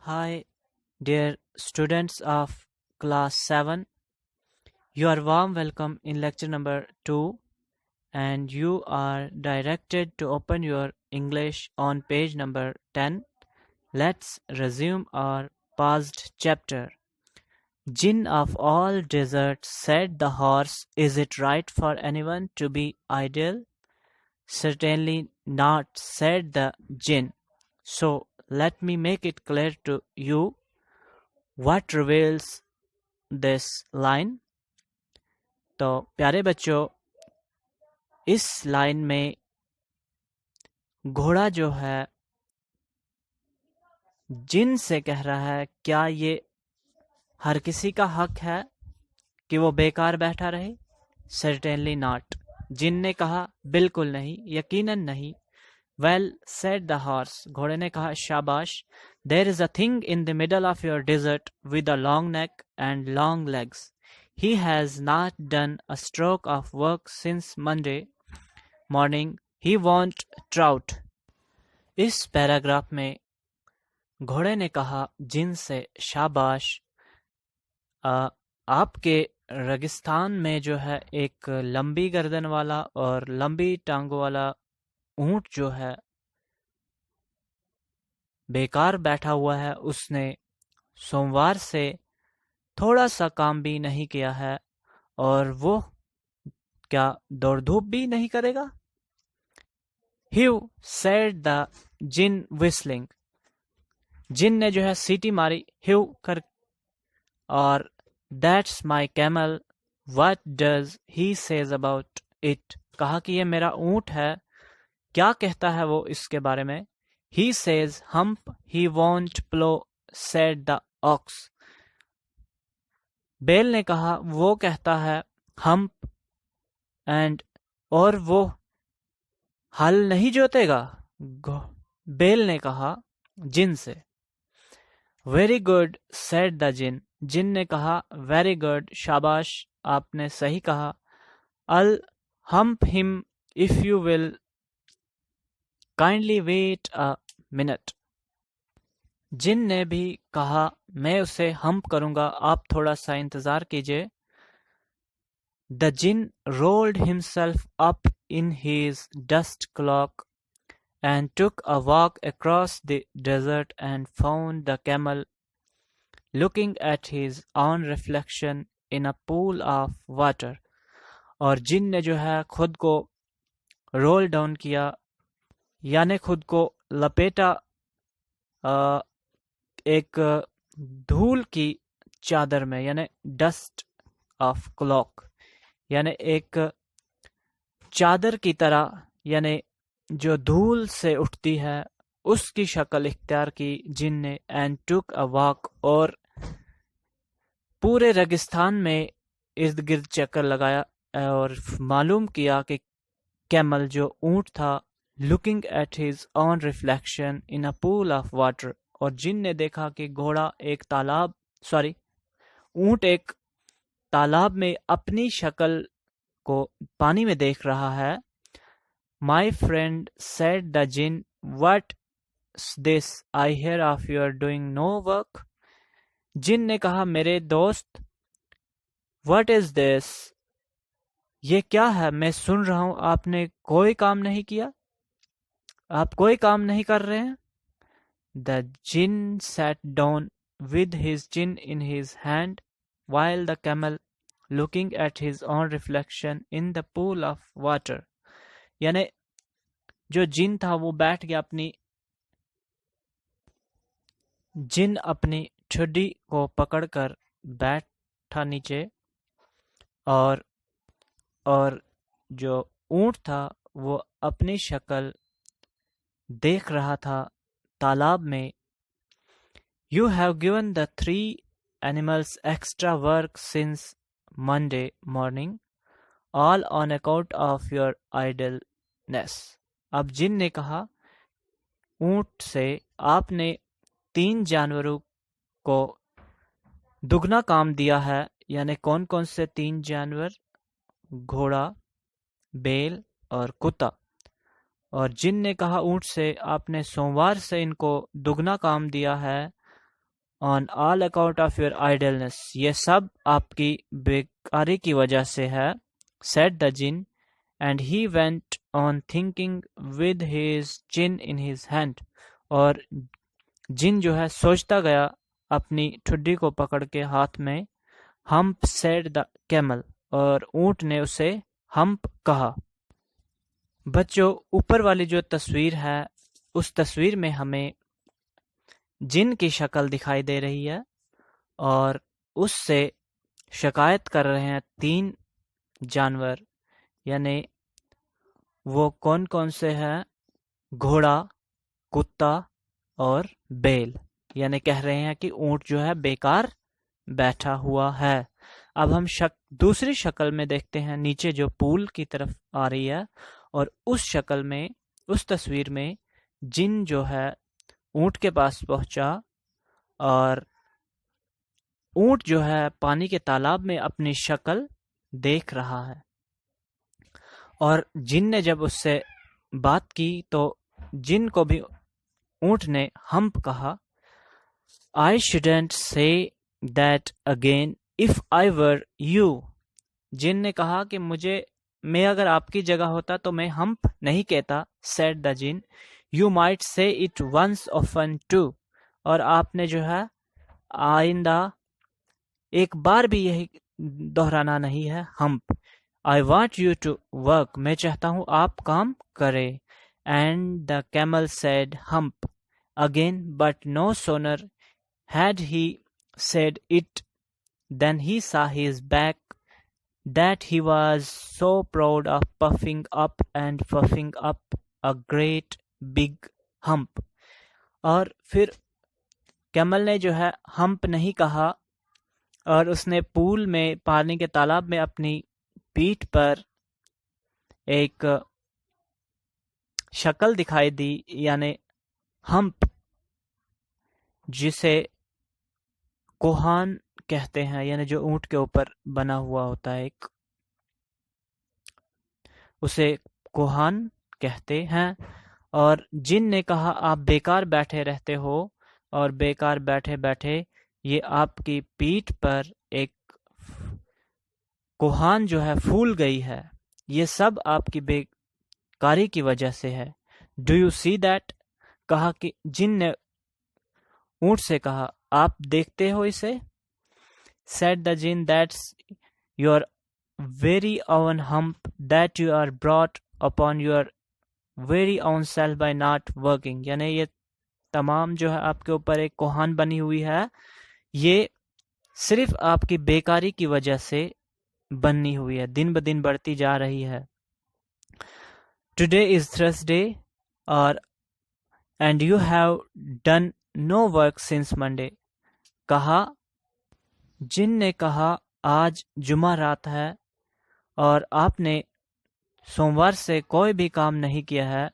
Hi, dear students of class 7. You are warm welcome in lecture number 2 and you are directed to open your English on page number 10. Let's resume our past chapter. Jinn of all deserts, said the horse, is it right for anyone to be idle? Certainly not, said the Jinn. So let me make it clear to you what reveals this line. تو پیارے بچوں، اس line میں گھوڑا جو ہے جن سے کہہ رہا ہے کیا یہ ہر کسی کا حق ہے کہ وہ بیکار بیٹھا رہے؟ سرٹینلی ناٹ. جن نے کہا بالکل نہیں، یقیناً نہیں. ویل سیڈ دا ہارس، گھوڑے نے کہا شاباش. There is a thing in the middle of your desert with a long neck and long legs. He has not done a stroke of work since Monday morning. He won't trout. اس paragraph میں گھوڑے نے کہا جن سے شاباش. آپ کے ریگستان میں جو ہے ایک لمبی گردن والا اور لمبی ٹانگوں والا اونٹ جو ہے بیکار بیٹھا ہوا ہے. اس نے سوموار سے تھوڑا سا کام بھی نہیں کیا ہے اور وہ کیا دوڑ دھوپ بھی نہیں کرے گا. ہیو سیڈ دا جن وسلنگ. جن نے جو ہے سیٹی ماری ہیو کر. اور that's my camel what does he says about it. کہا کہ یہ میرا اونٹ ہے، کیا کہتا ہے وہ اس کے بارے میں. He says hump he won't plough said the ox. بیل نے کہا وہ کہتا ہے ہمپ اینڈ اور وہ ہل نہیں جوتے گا. بیل نے کہا جن سے. ویری گڈ سیڈ دا جن. جن نے کہا ویری گڈ، شاباش، آپ نے صحیح کہا. ال ہمپ ہم if you will kindly wait a minute. جن نے بھی کہا میں اسے ہمپ کروں گا، آپ تھوڑا سا انتظار کیجیے. The jinn rolled himself up in his dust cloak and took a walk across the desert and found the camel looking at his own reflection in a pool of water. اور جن نے جو ہے خود کو رول ڈاؤن کیا، یعنی خود کو لپیٹا ایک دھول کی چادر میں، یعنی ڈسٹ آف کلاک، یعنی ایک چادر کی طرح، یعنی جو دھول سے اٹھتی ہے اس کی شکل اختیار کی جن نے. اینڈ ٹک اے واک، اور پورے ریگستان میں ارد گرد چکر لگایا اور معلوم کیا کہ کیمل جو اونٹ تھا looking at his own reflection in a pool of water. اور جن نے دیکھا کہ گھوڑا ایک اونٹ ایک تالاب میں اپنی شکل کو پانی میں دیکھ رہا ہے. My friend said the jinn what this I hear of your doing no work. جن نے کہا میرے دوست واٹ از دس، یہ کیا ہے میں سن رہا ہوں آپ نے کوئی کام نہیں کیا، آپ کوئی کام نہیں کر رہے ہیں. The jinn sat down with his chin in his hand while the camel looking at his own reflection in the pool of water. یعنی جو جن تھا وہ بیٹھ گیا، جن اپنی ٹھڈی کو پکڑ کر بیٹھا نیچے، اور جو اونٹ تھا وہ اپنی شکل دیکھ رہا تھا تالاب میں. You have given the 3 animals extra work since Monday morning, all on account of your idleness. اب جن نے کہا اونٹ سے آپ نے 3 جانوروں کو دگنا کام دیا ہے. یعنی کون کون سے 3 جانور؟ گھوڑا، بیل اور کتا. اور جن نے کہا اونٹ سے آپ نے سوموار سے ان کو دگنا کام دیا ہے on all account of your idleness. یہ سب آپ کی بیکاری کی وجہ سے ہے. said the jinn, and he went on thinking with his chin in his hand. اور جن جو ہے سوچتا گیا اپنی ٹھڈی کو پکڑ کے ہاتھ میں. hump said the camel, اور اونٹ نے اسے ہمپ کہا. بچوں اوپر والی جو تصویر ہے اس تصویر میں ہمیں جن کی شکل دکھائی دے رہی ہے اور اس سے شکایت کر رہے ہیں 3 جانور. یعنی وہ کون کون سے ہیں؟ گھوڑا، کتا اور بیل. یعنی کہہ رہے ہیں کہ اونٹ جو ہے بیکار بیٹھا ہوا ہے. اب ہم دوسری شکل میں دیکھتے ہیں نیچے جو پول کی طرف آ رہی ہے، اور اس شکل میں اس تصویر میں جن جو ہے اونٹ کے پاس پہنچا اور اونٹ جو ہے پانی کے تالاب میں اپنی شکل دیکھ رہا ہے. اور جن نے جب اس سے بات کی تو جن کو بھی اونٹ نے ہمپ کہا. I shouldn't say that again if I were you. جن نے کہا کہ میں اگر آپ کی جگہ ہوتا تو میں ہمپ نہیں کہتا. said the jinn, you might say it once often too. اور آپ نے جو ہے آئندہ ایک بار بھی یہی دہرانا نہیں ہے ہمپ. I want you to work. میں چاہتا ہوں آپ کام کرے. And the camel said hump again, but no sooner had he said it than he saw his back, that he was so proud of puffing up and puffing up a great big hump. اور پھر camel نے جو ہے ہمپ نہیں کہا اور اس نے پول میں پانی کے تالاب میں اپنی پیٹھ پر ایک شکل دکھائی دی، یعنی ہمپ، جسے کوہان کہتے ہیں. یعنی جو اونٹ کے اوپر بنا ہوا ہوتا ہے اسے کوہان کہتے ہیں. اور جن نے کہا آپ بیکار بیٹھے رہتے ہو اور بیکار بیٹھے بیٹھے یہ آپ کی پیٹھ پر ایک کوہان جو ہے پھول گئی ہے، یہ سب آپ کی بیکاری کی وجہ سے ہے. Do you see that? کہا کہ جن نے اونٹ سے کہا آپ دیکھتے ہو اسے. said the jinn, that's your very own hump that you are brought upon your very own self by not working. یعنی یہ تمام جو ہے آپ کے اوپر ایک کوہان بنی ہوئی ہے، یہ صرف آپ کی بیکاری کی وجہ سے بنی ہوئی ہے، دن بدن بڑھتی جا رہی ہے. Today is Thursday and you have done no work since Monday. کہا جن نے کہا آج جمعہ رات ہے اور آپ نے سوموار سے کوئی بھی کام نہیں کیا ہے.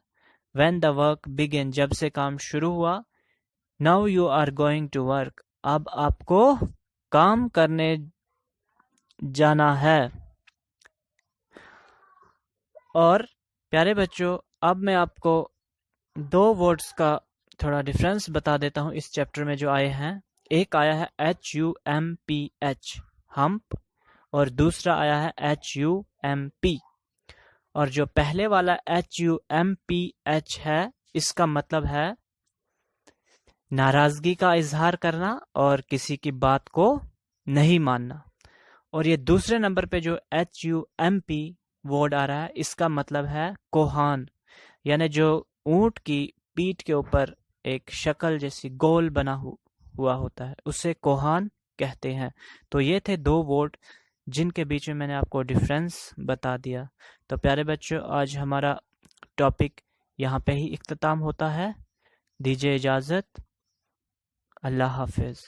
when the work began, جب سے کام شروع ہوا. now you are going to work, اب آپ کو کام کرنے جانا ہے. اور پیارے بچوں اب میں آپ کو 2 ورڈز کا تھوڑا ڈفرینس بتا دیتا ہوں اس چیپٹر میں جو آئے ہیں. ایک آیا ہے HUMPH ہمپ، اور دوسرا آیا ہے HUMP. اور جو پہلے والا HUMPH ہے اس کا مطلب ہے ناراضگی کا اظہار کرنا اور کسی کی بات کو نہیں ماننا. اور یہ دوسرے نمبر پہ جو HUMP ورڈ آ رہا ہے اس کا مطلب ہے کوہان، یعنی جو اونٹ کی پیٹھ کے اوپر ایک شکل جیسی گول بنا ہوا ہوتا ہے اسے کوہان کہتے ہیں. تو یہ تھے 2 ورڈ جن کے بیچ میں نے آپ کو ڈفرینس بتا دیا. تو پیارے بچوں آج ہمارا ٹاپک یہاں پہ ہی اختتام ہوتا ہے. دیجیے اجازت. اللہ حافظ.